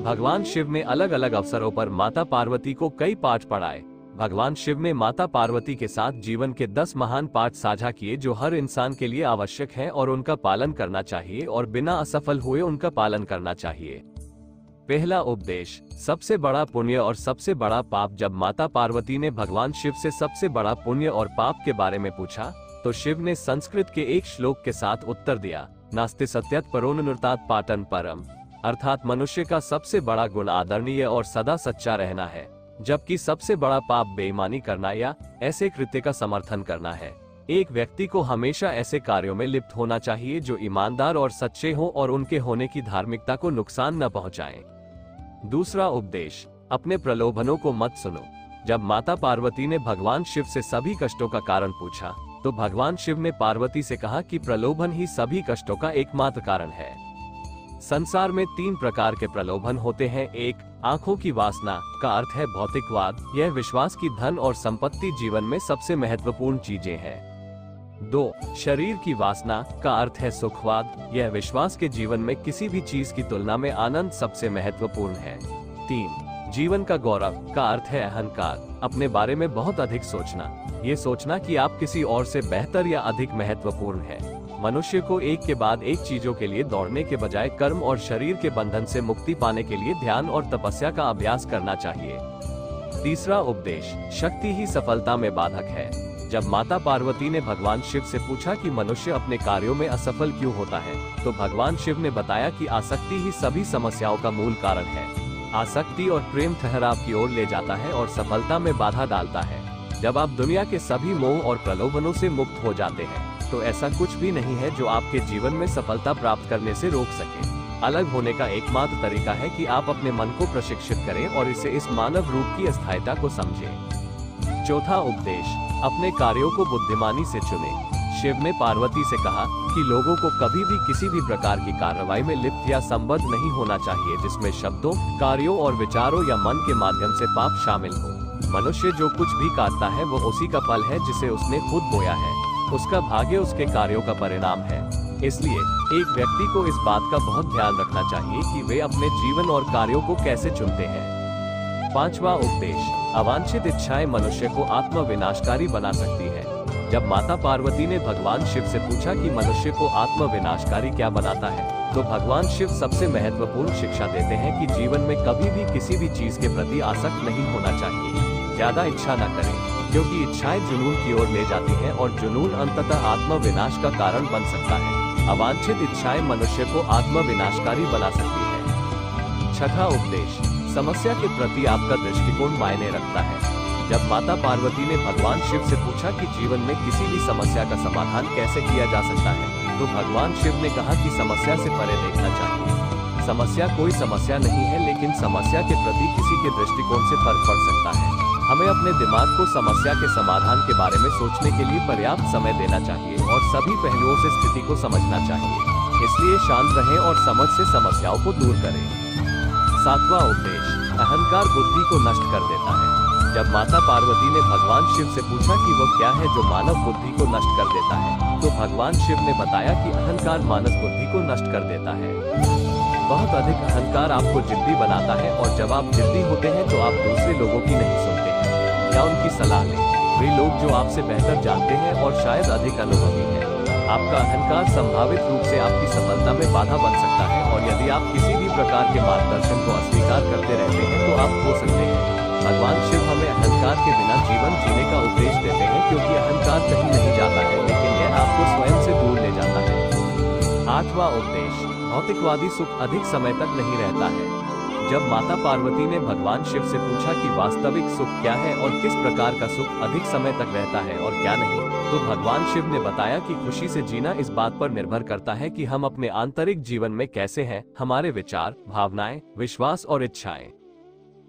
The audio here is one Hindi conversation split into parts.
भगवान शिव ने अलग अलग अवसरों पर माता पार्वती को कई पाठ पढ़ाए। भगवान शिव ने माता पार्वती के साथ जीवन के 10 महान पाठ साझा किए जो हर इंसान के लिए आवश्यक है और उनका पालन करना चाहिए और बिना असफल हुए उनका पालन करना चाहिए। पहला उपदेश, सबसे बड़ा पुण्य और सबसे बड़ा पाप। जब माता पार्वती ने भगवान शिव से सबसे बड़ा पुण्य और पाप के बारे में पूछा तो शिव ने संस्कृत के एक श्लोक के साथ उत्तर दिया, नास्ति सत्यत परोनुनृतात पाटन परम, अर्थात मनुष्य का सबसे बड़ा गुण आदरणीय और सदा सच्चा रहना है, जबकि सबसे बड़ा पाप बेईमानी करना या ऐसे कृत्य का समर्थन करना है। एक व्यक्ति को हमेशा ऐसे कार्यों में लिप्त होना चाहिए जो ईमानदार और सच्चे हों और उनके होने की धार्मिकता को नुकसान न पहुंचाएं। दूसरा उपदेश, अपने प्रलोभनों को मत सुनो। जब माता पार्वती ने भगवान शिव से सभी कष्टों का कारण पूछा तो भगवान शिव ने पार्वती से कहा कि प्रलोभन ही सभी कष्टों का एकमात्र कारण है। संसार में 3 प्रकार के प्रलोभन होते हैं। 1, आंखों की वासना, का अर्थ है भौतिकवाद, यह विश्वास की धन और संपत्ति जीवन में सबसे महत्वपूर्ण चीजें हैं। 2, शरीर की वासना, का अर्थ है सुखवाद, यह विश्वास के जीवन में किसी भी चीज की तुलना में आनंद सबसे महत्वपूर्ण है। 3, जीवन का गौरव, का अर्थ है अहंकार, अपने बारे में बहुत अधिक सोचना, ये सोचना कि आप किसी और से बेहतर या अधिक महत्वपूर्ण है। मनुष्य को एक के बाद एक चीजों के लिए दौड़ने के बजाय कर्म और शरीर के बंधन से मुक्ति पाने के लिए ध्यान और तपस्या का अभ्यास करना चाहिए। तीसरा उपदेश, शक्ति ही सफलता में बाधक है। जब माता पार्वती ने भगवान शिव से पूछा कि मनुष्य अपने कार्यों में असफल क्यों होता है, तो भगवान शिव ने बताया कि आसक्ति ही सभी समस्याओं का मूल कारण है। आसक्ति और प्रेम ठहराव की ओर ले जाता है और सफलता में बाधा डालता है। जब आप दुनिया के सभी मोह और प्रलोभनों से मुक्त हो जाते हैं तो ऐसा कुछ भी नहीं है जो आपके जीवन में सफलता प्राप्त करने से रोक सके। अलग होने का एकमात्र तरीका है कि आप अपने मन को प्रशिक्षित करें और इसे इस मानव रूप की अस्थायीता को समझें। चौथा उपदेश, अपने कार्यों को बुद्धिमानी से चुनें। शिव ने पार्वती से कहा कि लोगों को कभी भी किसी भी प्रकार की कार्रवाई में लिप्त या संबद्ध नहीं होना चाहिए जिसमें शब्दों, कार्यों और विचारों या मन के माध्यम से पाप शामिल हो। मनुष्य जो कुछ भी काटता है वो उसी का फल है जिसे उसने खुद बोया है। उसका भाग्य उसके कार्यों का परिणाम है। इसलिए एक व्यक्ति को इस बात का बहुत ध्यान रखना चाहिए कि वे अपने जीवन और कार्यों को कैसे चुनते हैं। पांचवा उपदेश, अवांछित इच्छाएं मनुष्य को आत्म विनाशकारी बना सकती है। जब माता पार्वती ने भगवान शिव से पूछा कि मनुष्य को आत्म विनाशकारी क्या बनाता है, तो भगवान शिव सबसे महत्वपूर्ण शिक्षा देते हैं कि जीवन में कभी भी किसी भी चीज के प्रति आसक्त नहीं होना चाहिए। ज्यादा इच्छा न करें, क्योंकि इच्छाएं जुनून की ओर ले जाती हैं और जुनून अंततः आत्म विनाश का कारण बन सकता है। अवांछित इच्छाएं मनुष्य को आत्म विनाशकारी बना सकती है। छठा उपदेश, समस्या के प्रति आपका दृष्टिकोण मायने रखता है। जब माता पार्वती ने भगवान शिव से पूछा कि जीवन में किसी भी समस्या का समाधान कैसे किया जा सकता है, तो भगवान शिव ने कहा कि समस्या से परे देखना चाहिए। समस्या कोई समस्या नहीं है, लेकिन समस्या के प्रति किसी के दृष्टिकोण से फर्क पड़ सकता है। हमें अपने दिमाग को समस्या के समाधान के बारे में सोचने के लिए पर्याप्त समय देना चाहिए और सभी पहलुओं से स्थिति को समझना चाहिए। इसलिए शांत रहें और समझ से समस्याओं को दूर करें। सातवां उपदेश, अहंकार बुद्धि को नष्ट कर देता है। जब माता पार्वती ने भगवान शिव से पूछा कि वह क्या है जो मानव बुद्धि को नष्ट कर देता है, तो भगवान शिव ने बताया कि अहंकार मानव बुद्धि को नष्ट कर देता है। बहुत अधिक अहंकार आपको जिद्दी बनाता है और जब आप जिद्दी होते हैं तो आप दूसरे लोगों की नहीं सुनते हैं या उनकी सलाह लें। वे लोग जो आपसे बेहतर जानते हैं और शायद अधिक अनुभवी हैं। आपका अहंकार संभावित रूप से आपकी सफलता में बाधा बन सकता है और यदि आप किसी भी प्रकार के मार्गदर्शन को अस्वीकार करते रहते हैं तो आप खो सकते हैं। भगवान शिव हमें अहंकार के बिना जीवन जीने का उपदेश देते हैं, क्योंकि अहंकार कहीं नहीं जाता है, लेकिन यह आपको स्वयं से दूर ले जाता है। आठवां उपदेश, भौतिकवादी सुख अधिक समय तक नहीं रहता है। जब माता पार्वती ने भगवान शिव से पूछा कि वास्तविक सुख क्या है और किस प्रकार का सुख अधिक समय तक रहता है और क्या नहीं, तो भगवान शिव ने बताया कि खुशी से जीना इस बात पर निर्भर करता है कि हम अपने आंतरिक जीवन में कैसे हैं, हमारे विचार, भावनाएं, विश्वास और इच्छाएं।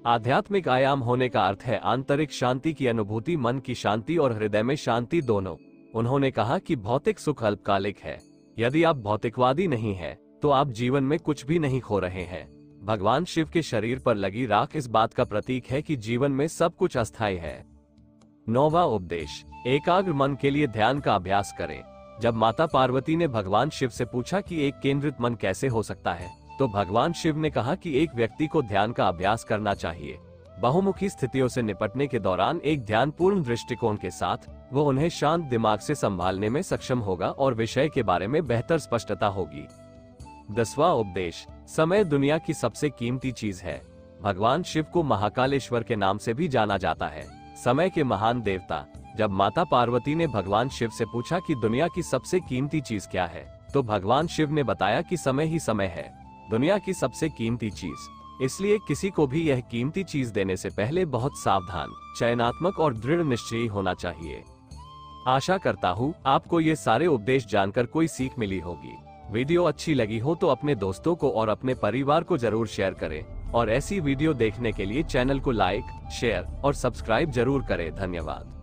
आध्यात्मिक आयाम होने का अर्थ है आंतरिक शांति की अनुभूति, मन की शांति और हृदय में शांति दोनों। उन्होंने कहा कि भौतिक सुख अल्पकालिक है। यदि आप भौतिकवादी नहीं हैं, तो आप जीवन में कुछ भी नहीं खो रहे हैं। भगवान शिव के शरीर पर लगी राख इस बात का प्रतीक है कि जीवन में सब कुछ अस्थायी है। नौवां उपदेश, एकाग्र मन के लिए ध्यान का अभ्यास करें। जब माता पार्वती ने भगवान शिव से पूछा कि एक केंद्रित मन कैसे हो सकता है, तो भगवान शिव ने कहा कि एक व्यक्ति को ध्यान का अभ्यास करना चाहिए। बहुमुखी स्थितियों से निपटने के दौरान एक ध्यानपूर्ण दृष्टिकोण के साथ वो उन्हें शांत दिमाग से संभालने में सक्षम होगा और विषय के बारे में बेहतर स्पष्टता होगी। 10वां उपदेश, समय दुनिया की सबसे कीमती चीज है। भगवान शिव को महाकालेश्वर के नाम से भी जाना जाता है, समय के महान देवता। जब माता पार्वती ने भगवान शिव से पूछा कि दुनिया की सबसे कीमती चीज क्या है, तो भगवान शिव ने बताया कि समय ही समय है, दुनिया की सबसे कीमती चीज। इसलिए किसी को भी यह कीमती चीज देने से पहले बहुत सावधान, चयनात्मक और दृढ़ निश्चयी होना चाहिए। आशा करता हूँ आपको ये सारे उपदेश जानकर कोई सीख मिली होगी। वीडियो अच्छी लगी हो तो अपने दोस्तों को और अपने परिवार को जरूर शेयर करें और ऐसी वीडियो देखने के लिए चैनल को लाइक, शेयर और सब्सक्राइब जरूर करें। धन्यवाद।